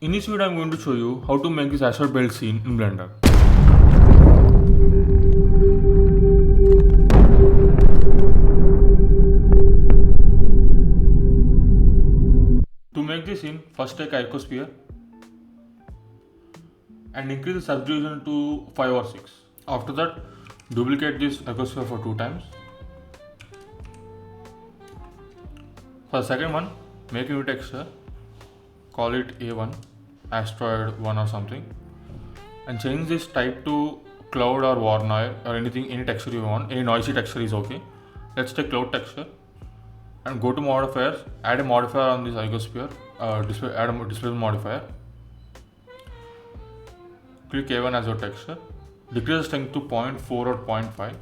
In this video, I'm going to show you how to make this asteroid belt scene in Blender. To make this scene, first take icosphere and increase the subdivision to 5 or 6. After that, duplicate this icosphere for 2 times. For the second one, make a new texture, call it A1, Asteroid 1 or something, and change this type to cloud or Warner or anything, any texture you want, any noisy texture is okay. Let's take cloud texture and go to modifiers, add a modifier on this icosphere, add a displacement modifier. Click A1 as your texture, decrease the strength to 0.4 or 0.5.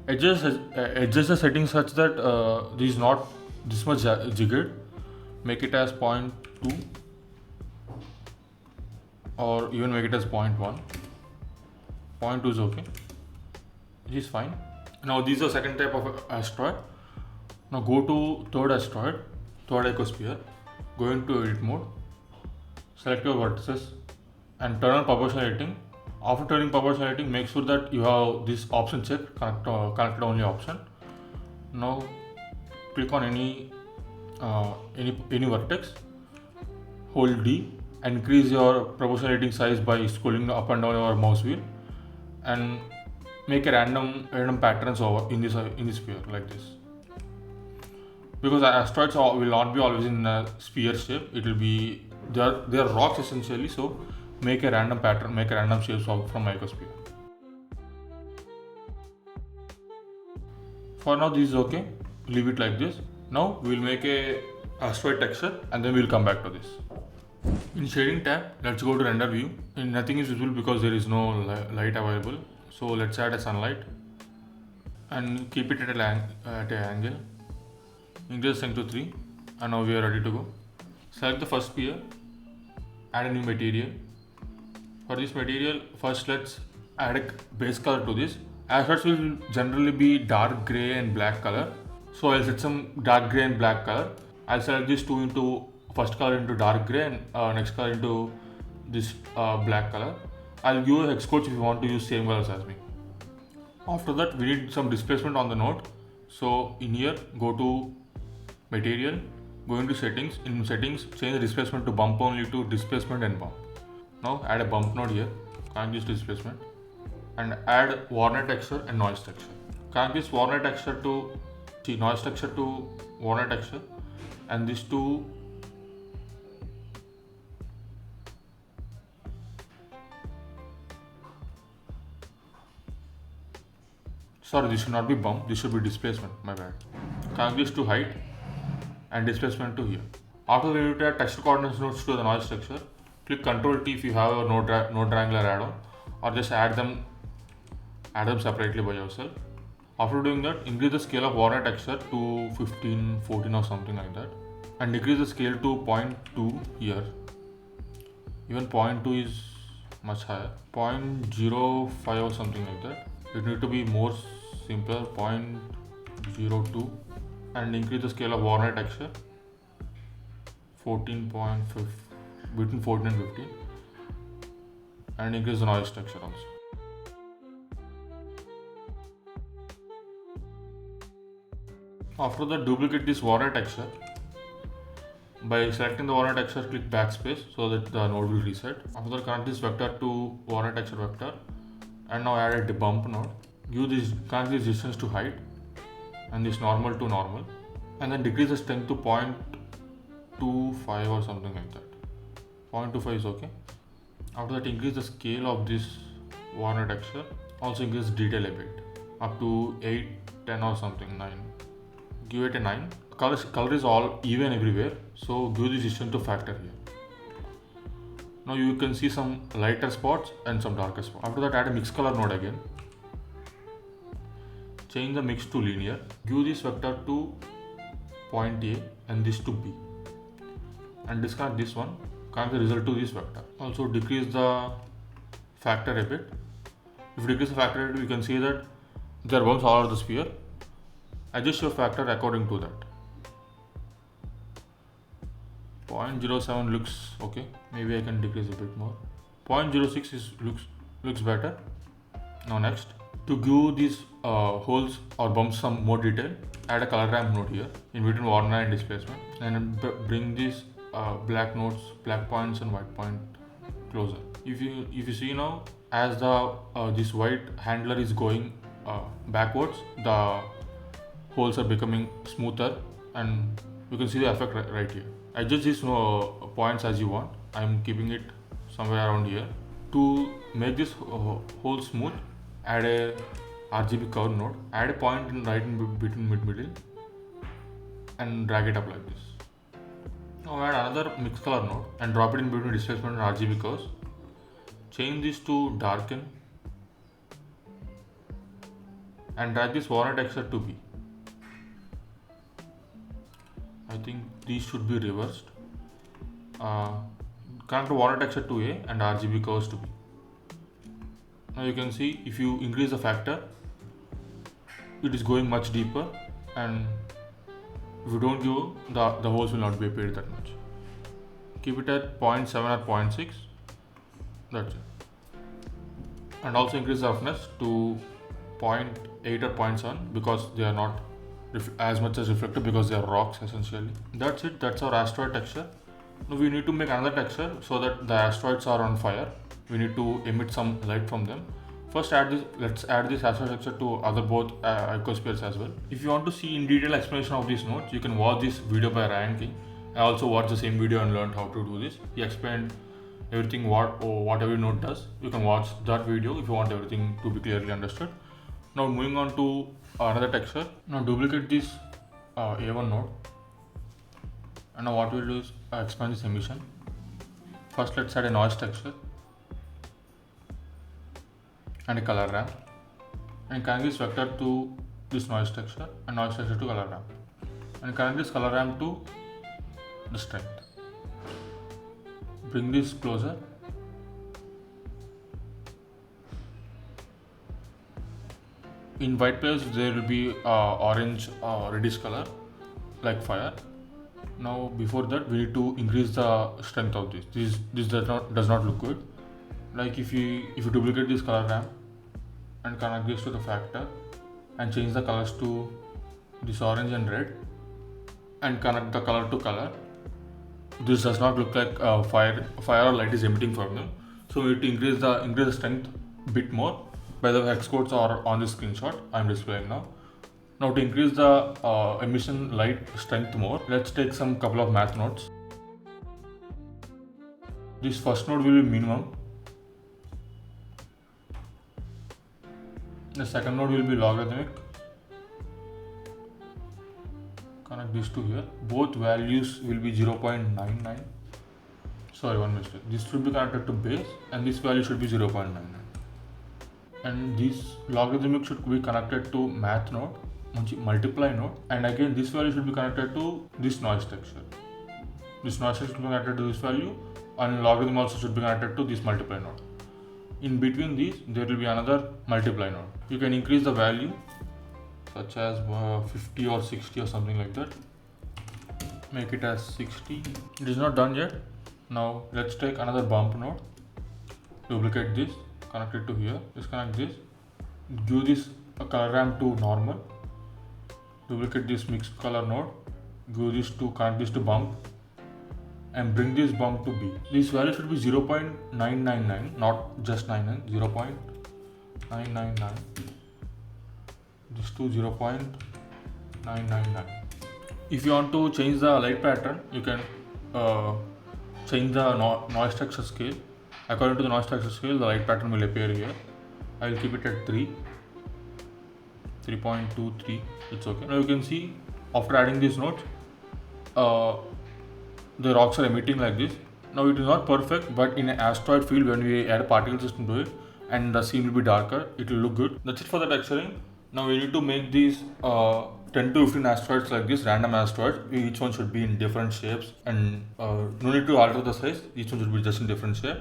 Adjust the settings such that this is not this much jiggered. Make it as 0.2 or even make it as 0.1. 0.2 is okay. It is fine. Now this is the second type of asteroid. Now go to third asteroid, third icosphere, go into edit mode, select your vertices and turn on proportionality. After turning proportionality, make sure that you have this option checked, connected only option. Now click on any vertex, hold D, and increase your proportionality size by scrolling up and down your mouse wheel, and make a random patterns over in this sphere like this. Because asteroids will not be always in a sphere shape. It will be they are rocks essentially. So make a random pattern, make a random shapes from icosphere. For now this is okay, leave it like this. Now we will make a asteroid texture and then we will come back to this. In shading tab, let's go to render view. And nothing is visible because there is no light available. So let's add a sunlight and keep it at an angle. Increase strength to 3 and now we are ready to go. Select the first sphere, add a new material. For this material, first let's add a base color to this. Asteroids will generally be dark grey and black color. So I'll set some dark grey and black color. I'll select these two into first color into dark grey and next color into this black color. I'll give hex codes if you want to use same colors as me. After that, we need some displacement on the node. So in here, go to material, go into settings. In settings, change the displacement to bump only to displacement and bump. Now add a bump node here, connect this displacement and add Warner texture and noise texture. Connect this Warner texture to noise texture to Warner texture and these two this should not be bump, this should be displacement, my bad. Connect this to height and displacement to here. After we need to add texture coordinates nodes to the noise texture, click Ctrl T if you have a node triangular add-on, or just add them separately by yourself. After doing that, increase the scale of Warner texture to 15, 14 or something like that, and decrease the scale to 0.2 here. Even 0.2 is much higher, 0.05 or something like that. It need to be more simpler, 0.02, and increase the scale of Warner texture 14.5, between 14 and 15, and increase the noise texture also. After that, duplicate this Warner texture. By selecting the Warner texture, click backspace so that the node will reset. After that, connect this vector to Warner texture vector and now add a bump node. Connect this distance to height and this normal to normal, and then decrease the strength to 0.25 or something like that. 0.25 is okay. After that, increase the scale of this Warner texture. Also increase detail a bit up to 8, 10 or something, 9. Give it a 9. Color is all even everywhere, so give this distance to factor here. Now you can see some lighter spots and some darker spots. After that, add a mix color node again. Change the mix to linear. Give this vector to point A and this to B. And disconnect this one. Connect the result to this vector. Also decrease the factor a bit. If you decrease the factor a bit, you can see that there are bumps all over the sphere. Adjust your factor according to that. 0.07 looks okay. Maybe I can decrease a bit more. 0.06 looks better. Now next, to give these holes or bumps some more detail, add a color ramp node here in between warner and displacement, and bring these black nodes, black points and white point closer. If you see now, as the this white handler is going backwards, the holes are becoming smoother, and you can see the effect right here. Adjust these points as you want. I am keeping it somewhere around here. To make this hole smooth, add a RGB curve node, add a point in between middle and drag it up like this. Now add another mix color node and drop it in between displacement and RGB curves. Change this to darken and drag this warner texture to B. I think these should be reversed. Connect the warner texture to A and RGB curves to B. Now you can see, if you increase the factor, it is going much deeper, and if you don't give, the holes will not be appeared that much. Keep it at 0.7 or 0.6. That's it. And also increase the roughness to 0.8 or 0.7 because they are not as much as reflective, because they are rocks essentially. That's it. That's our asteroid texture. Now we need to make another texture so that the asteroids are on fire. We need to emit some light from them. First, let's add this asteroid texture to other both icospheres as well. If you want to see in detail explanation of these nodes, you can watch this video by Ryan King. I also watched the same video and learned how to do this. He explained everything what every node does. You can watch that video if you want everything to be clearly understood. Now moving on to another texture. Now duplicate this A1 node, and now what we'll do is expand this emission. First, let's add a noise texture and a color ramp, and connect this vector to this noise texture and noise texture to color ramp, and connect this color ramp to the strength. Bring this closer. In white place there will be orange reddish color like fire. Now before that we need to increase the strength of this. This does not look good. Like if you duplicate this color ramp and connect this to the factor and change the colors to this orange and red and connect the color to color, this does not look like fire or light is emitting from them. So we need to increase the strength a bit more. By the way, hex codes are on this screenshot I am displaying now. Now to increase the emission light strength more, let's take some couple of math nodes. This first node will be minimum. The second node will be logarithmic. Connect these two here. Both values will be 0.99. Sorry, one mistake. This should be connected to base and this value should be 0.99. And this logarithmic should be connected to math node, multiply node, and again this value should be connected to this noise texture. This noise texture should be connected to this value, and logarithm also should be connected to this multiply node. In between these there will be another multiply node. You can increase the value such as 50 or 60 or something like that. Make it as 60. It is not done yet. Now let's take another bump node, duplicate this, connect it to here, disconnect this, give this a color ramp to normal, duplicate this mixed color node, give this to connect this to bump, and bring this bump to B. This value should be 0.999, not just 99, 0.999. This to 0.999. If you want to change the light pattern, you can change the noise texture scale. According to the noise texture scale, the light pattern will appear here. I will keep it at 3.23. It's okay. Now you can see after adding these nodes, the rocks are emitting like this. Now it is not perfect, but in an asteroid field, when we add a particle system to it and the scene will be darker, it will look good. That's it for the texturing. Now we need to make these 10 to 15 asteroids like this, random asteroids. Each one should be in different shapes, and no need to alter the size. Each one should be just in different shape,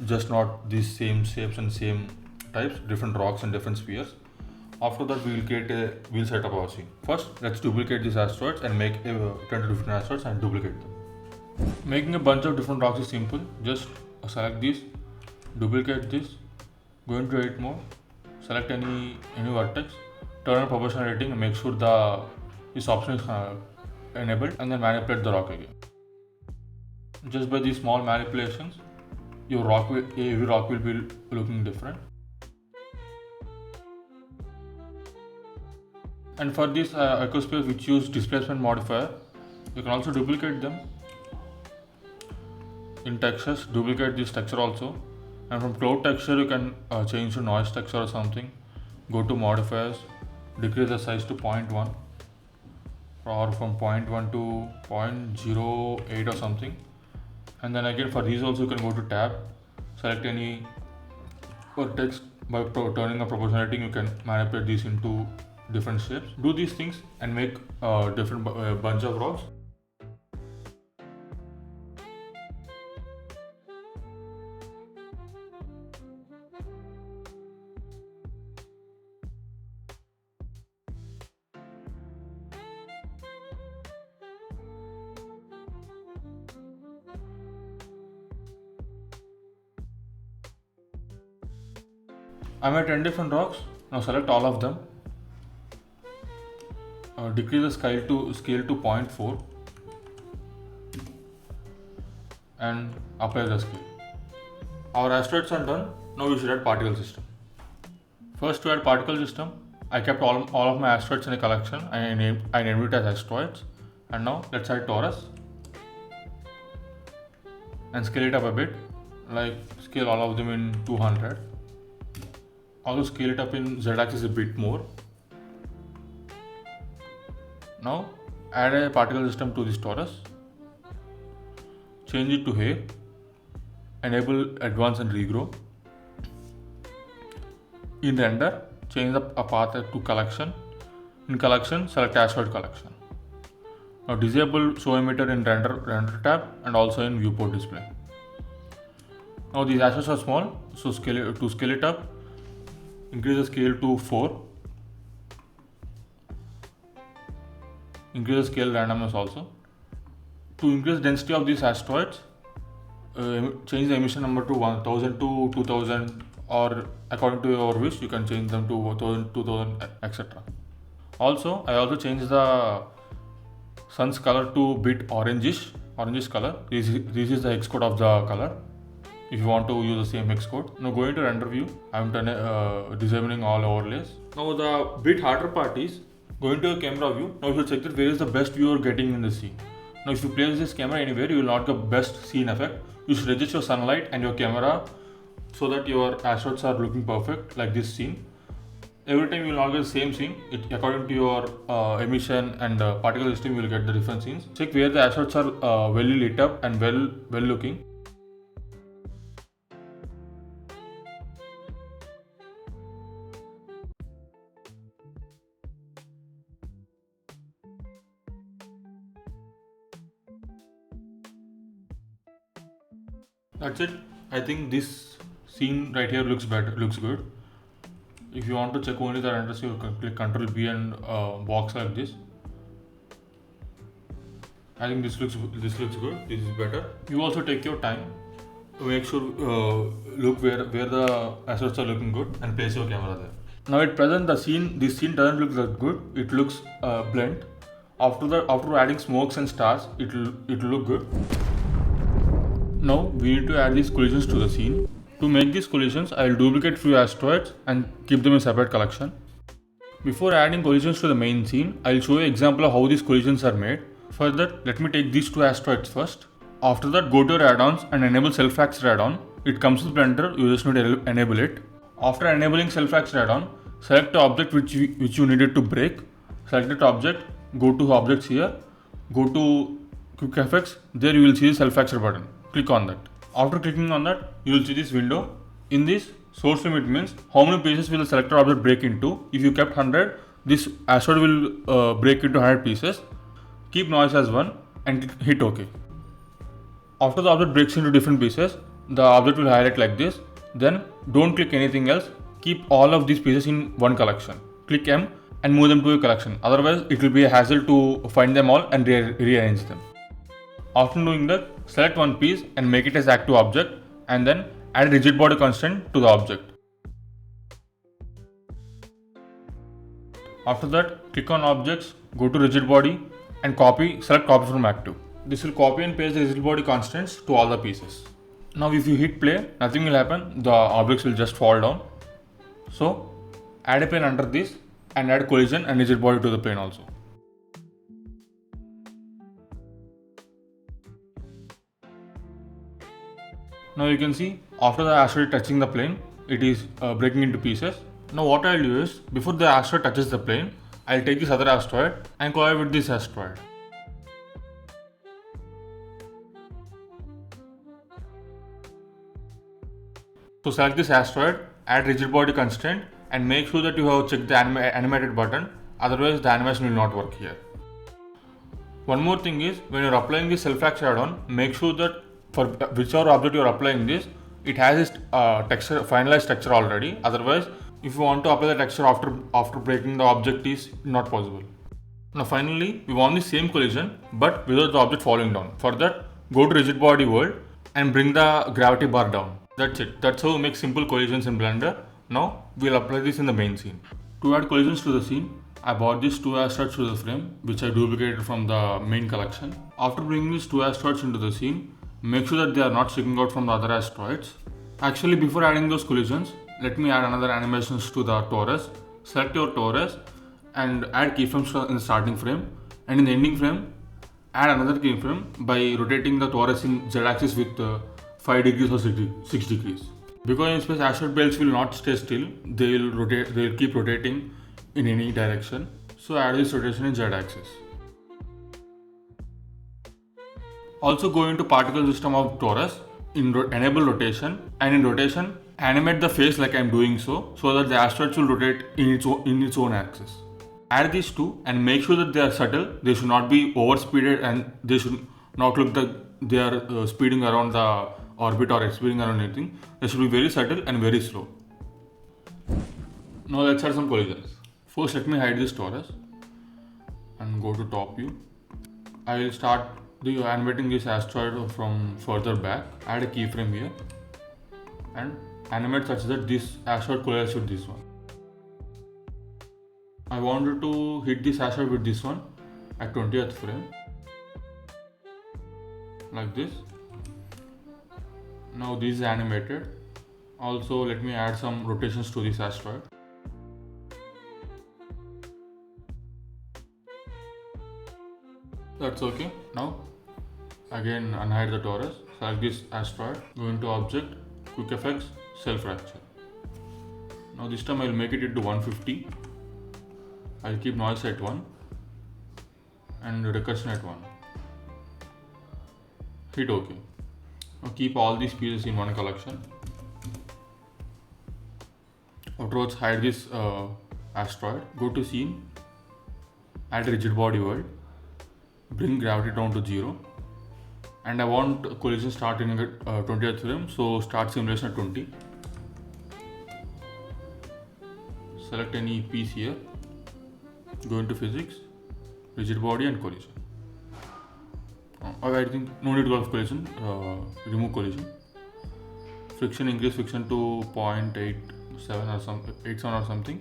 just not these same shapes and same types, different rocks and different spheres. After that we'll set up our scene. First, let's duplicate these asteroids and make 10 to 15 asteroids and duplicate them. Making a bunch of different rocks is simple. Just select this, duplicate this, go into edit mode, select any vertex, turn on proportional editing and make sure this option is enabled, and then manipulate the rock again. Just by these small manipulations, every rock will be looking different. And for this ecosphere which use displacement modifier, you can also duplicate them. In textures, duplicate this texture also, and from cloud texture you can change to noise texture or something. Go to modifiers, decrease the size to 0.1 or from 0.1 to 0.08 or something. And then again for these also you can go to tab, select any text. By turning a proportionality you can manipulate these into different shapes. Do these things and make different bunch of rocks. I made 10 different rocks. Now select all of them. Decrease the scale to 0.4 and apply the scale. Our asteroids are done. Now we should add particle system. First, to add particle system, I kept all of my asteroids in a collection and I named it as asteroids. And now let's add torus and scale it up a bit, like scale all of them in 200. Also scale it up in z-axis a bit more. Now add a particle system to this torus, change it to hair, enable advance and regrow. In render, change the path to collection. In collection, select asteroid collection. Now disable show emitter in render tab and also in viewport display. Now these asteroids are small, so to scale it up, increase the scale to 4. Increase the scale randomness also. To increase density of these asteroids, change the emission number to 1000 to 2000, or according to your wish you can change them to 1000, 2000, etc. Also, I also changed the sun's color to bit orangish color. This is the hex code of the color. If you want to use the same hex code. Now go into render view. I'm disabling all overlays. Now the bit harder part is go into your camera view. Now you should check that where is the best view you're getting in the scene. Now if you place this camera anywhere, you will not get best scene effect. You should adjust your sunlight and your camera so that your asteroids are looking perfect like this scene. Every time you will not get the same scene. According to your emission and particle system, you will get the different scenes. Check where the asteroids are well lit up and well looking. That's it. I think this scene right here looks good. If you want to check only the renders, you can click Ctrl B and box like this. I think this looks good. This is better. You also take your time to make sure look where the assets are looking good and place your camera there. Now at present this scene doesn't look that good. It looks blunt. After adding smokes and stars, it'll look good. Now we need to add these collisions to the scene. To make these collisions, I will duplicate few asteroids and keep them in separate collection. Before adding collisions to the main scene, I will show you an example of how these collisions are made. For that, let me take these two asteroids first. After that, go to your add-ons and enable self-fracture add-on. It comes with Blender, you just need to enable it. After enabling self-fracture add-on, select the object which you needed to break. Select that object, go to objects here, go to quick effects, there you will see the self-fracture button. Click on that. After clicking on that, you will see this window. In this, source limit means how many pieces will the selected object break into. If you kept 100, this asteroid will break into 100 pieces. Keep noise as 1 and hit OK. After the object breaks into different pieces, the object will highlight like this. Then don't click anything else. Keep all of these pieces in one collection. Click M and move them to a collection. Otherwise, it will be a hassle to find them all and rearrange them. After doing that, select one piece and make it as active object, and then add a rigid body constant to the object. After that, click on objects, go to rigid body and select copy from active. This will copy and paste the rigid body constants to all the pieces. Now if you hit play, nothing will happen, the objects will just fall down. So add a plane under this and add collision and rigid body to the plane also. Now you can see after the asteroid touching the plane, it is breaking into pieces. Now what I'll do is, before the asteroid touches the plane, I'll take this other asteroid and collide with this asteroid. So select this asteroid, add rigid body constraint and make sure that you have checked the animated button, otherwise the animation will not work here. One more thing is, when you're applying this self-fraction add-on, make sure that for whichever object you're applying this, it has its finalized texture already. Otherwise, if you want to apply the texture after breaking the object, is not possible. Now finally, we want the same collision but without the object falling down. For that, go to rigid body world and bring the gravity bar down. That's it. That's how we make simple collisions in Blender. Now we'll apply this in the main scene. To add collisions to the scene, I bought these two asteroids to the frame, which I duplicated from the main collection. After bringing these two asteroids into the scene, make sure that they are not sticking out from the other asteroids. Actually, before adding those collisions, let me add another animations to the torus. Select your torus and add keyframes in the starting frame, and in the ending frame, add another keyframe by rotating the torus in z-axis with 5 degrees or 6 degrees. Because in space, asteroid belts will not stay still; they will keep rotating in any direction. So add this rotation in z-axis. Also go into particle system of torus, enable rotation, and in rotation animate the face like I am doing so that the asteroids will rotate in its own axis. Add these two and make sure that they are subtle. They should not be overspeeded and they should not look like they are speeding around the orbit or speeding around anything. They should be very subtle and very slow. Now let's add some collisions. First, let me hide this torus and go to top view. I will start animating this asteroid from further back. Add a keyframe here and animate such that this asteroid collides with this one. I wanted to hit this asteroid with this one at 20th frame, like this. Now this is animated. Also, let me add some rotations to this asteroid. That's okay. Now again unhide the torus, select this asteroid, go into object, quick effects, self fracture. Now this time I will make it into 150. I'll keep noise at 1 and recursion at 1. Hit OK. Now keep all these pieces in one collection. Afterwards, hide this asteroid, go to scene, add rigid body world, bring gravity down to 0, and I want collision starting at 20th frame, so start simulation at 20. Select any piece here, go into physics, rigid body and collision. I think no need to go for collision, remove collision. Friction, increase friction to 0.87 or 87 or something,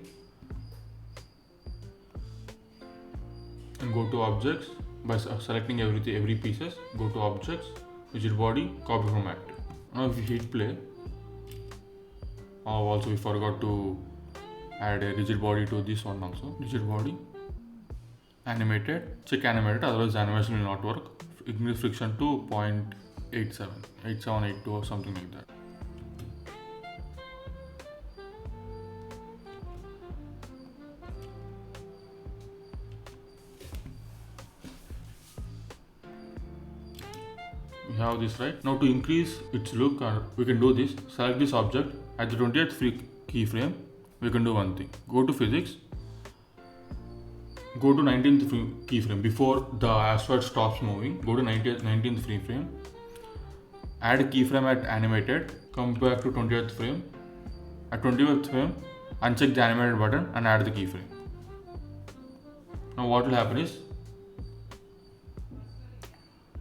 and go to objects. By selecting every pieces, go to objects, rigid body, copy from active. Now if you hit play, also we forgot to add a rigid body to this one also. Rigid body, animated, check animated, otherwise the animation will not work. Increase friction to 0.87, 82 or something like that. We have this, right? Now to increase its look, we can do this. Select this object at the 20th keyframe. We can do one thing. Go to physics. Go to 19th keyframe before the asteroid stops moving. Go to 19th frame. Add a keyframe at animated. Come back to 20th frame. At 20th frame, uncheck the animated button and add the keyframe. Now what will happen is,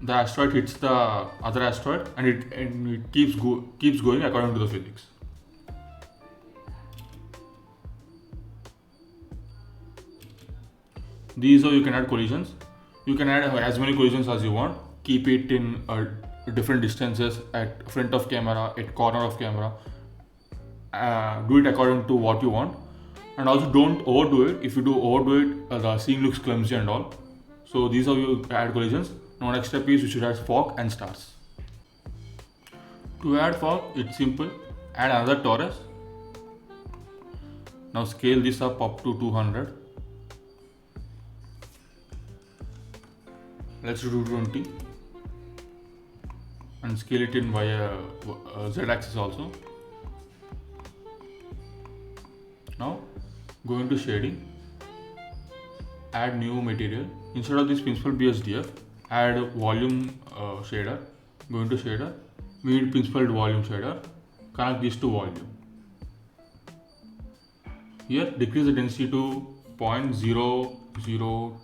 the asteroid hits the other asteroid, and it keeps going according to the physics. These are you can add collisions. You can add as many collisions as you want. Keep it in different distances, at front of camera, at corner of camera. Do it according to what you want, and also don't overdo it. If you do overdo it, the scene looks clumsy and all. So these are you add collisions. Now next step is you should add fog and stars. To add fog, it's simple. Add another torus. Now scale this up to 200. Let's do 220 and scale it in via z-axis also. Now go into shading, add new material. Instead of this principal BSDF, add volume shader. Go into shader, we need principal volume shader. Connect this to volume. Here decrease the density to 0.002.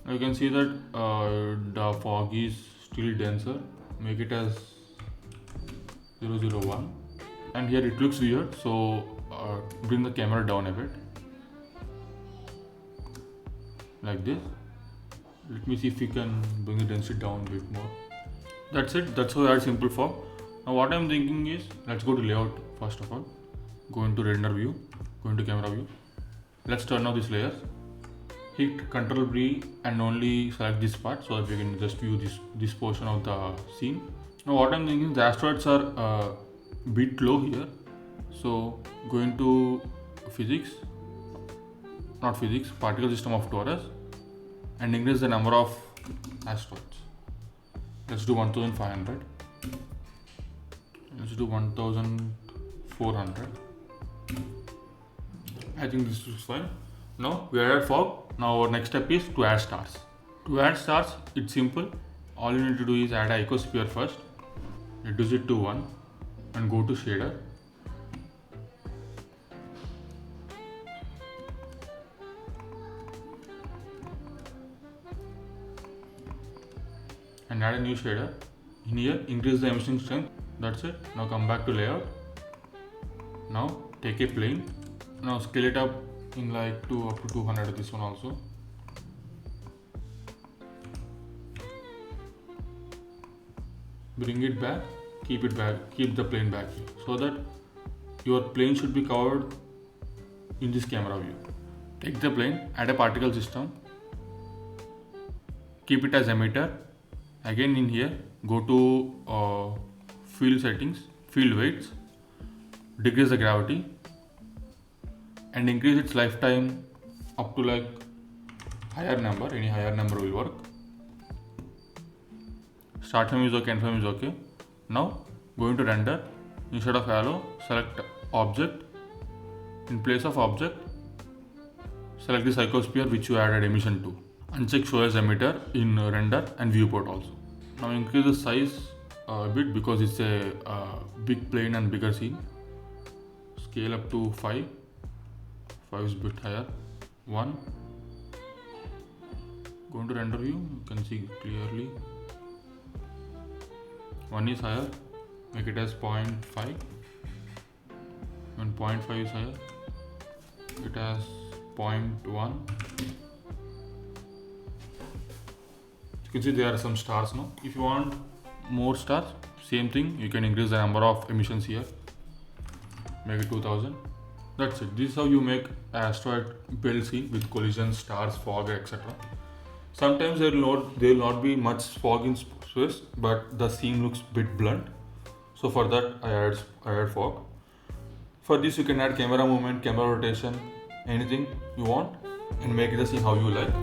Now you can see that the fog is still denser. Make it as 001, and here it looks weird, so bring the camera down a bit like this. Let me see if we can bring the density down a bit more. That's it. That's how I add simple fog. Now what I'm thinking is, let's go to layout first of all. Go into render view, go into camera view. Let's turn off these layers. Hit Ctrl B and only select this part so that we can just view this portion of the scene. Now what I'm thinking is the asteroids are a bit low here, so go into particle system of torus, and increase the number of asteroids. Let's do 1500. Let's do 1400. I think this is fine. Now we added fog. Now our next step is to add stars. To add stars, it's simple. All you need to do is add an icosphere first. Reduce it to 1 and go to shader. And add a new shader. In here, increase the emission strength. That's it. Now come back to layout. Now take a plane. Now scale it up in like up to 200. This one also. Bring it back. Keep it back. Keep the plane back so that your plane should be covered in this camera view. Take the plane. Add a particle system. Keep it as emitter. Again in here, go to field settings, field weights, decrease the gravity, and increase its lifetime up to like higher number. Any higher number will work. Start frame is okay, end frame is okay. Now go into render. Instead of halo, select object. In place of object, select the icosphere which you added emission to. Uncheck show as emitter in render and viewport also. Now increase the size a bit because it's a big plane and bigger scene. Scale up to 5. 5 is a bit higher. 1. Go into render view, you can see clearly. 1 is higher, make it as 0.5. When 0.5 is higher, it has 0.1. You can see there are some stars now. If you want more stars, same thing, you can increase the number of emissions here. Make it 2000. That's it. This is how you make an asteroid belt scene with collisions, stars, fog, etc. Sometimes there will not be much fog in space, but the scene looks a bit blunt. So for that I add fog. For this you can add camera movement, camera rotation, anything you want, and make the scene how you like.